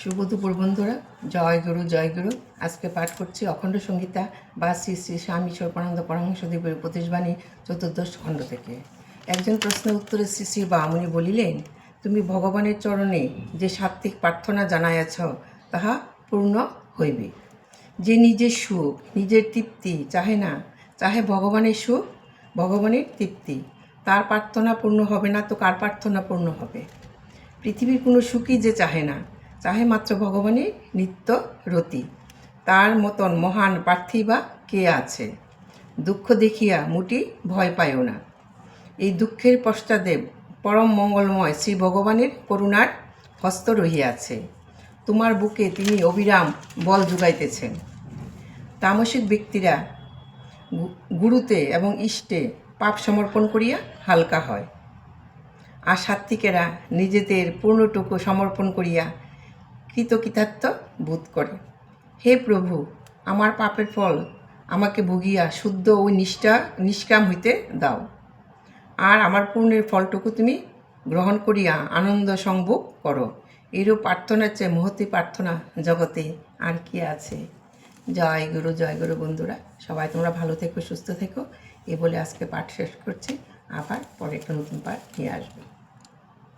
শুভ দুপুর বন্ধুরা, জয় গুরু। আজকে পাঠ করছি অখণ্ড সংহিতা বা শ্রী শ্রী স্বামী স্বরূপানন্দ পরমহংসদেবের উপদেশবাণী চতুর্দশ খণ্ড থেকে। একজন প্রশ্নের উত্তরে শ্রী শ্রী বামুনি বলিলেন, তুমি ভগবানের চরণে যে সাত্ত্বিক প্রার্থনা জানাইয়াছ তাহা পূর্ণ হইবে। যে নিজের সুখ নিজের তৃপ্তি চাহে না, চাহে ভগবানের সুখ ভগবানের তৃপ্তি, তার প্রার্থনা পূর্ণ হবে না তো কার প্রার্থনা পূর্ণ হবে? পৃথিবীর কোনো সুখই যে চাহে না, চাহে মাত্র ভগবানের নিত্য রতি। তার মতন মহান প্রার্থী বা কে আছে? দুঃখ দেখিয়া মুটি ভয় পাইও না। এই দুঃখের পশ্চাতে পরম মঙ্গলময় শ্রী ভগবানের করুণার হস্ত রহিয়াছে। তোমার বুকে তিনি অবিরাম বল যোগাইতেছেন। তামসিক ব্যক্তিরা গুরুতে এবং ইষ্টে পাপ সমর্পণ করিয়া হালকা হয়, আর সাত্ত্বিকেরা নিজেদের পূর্ণটুকু সমর্পণ করিয়া কৃতকৃতার্থ বোধ করে। হে প্রভু, আমার পাপের ফল আমাকে ভুগিয়া শুদ্ধ ও নিষ্কাম হইতে দাও, আর আমার পূর্ণের ফলটুকু তুমি গ্রহণ করিয়া আনন্দ সংভোগ করো। এরূপ প্রার্থনার চেয়ে মহতী প্রার্থনা জগতে আর কি আছে? জয় গুরু বন্ধুরা, সবাই তোমরা ভালো থেকো, সুস্থ থেকো। এ বলে আজকে পাঠ শেষ করছি। আবার পরে একটা নতুন পাঠ নিয়ে আসবো।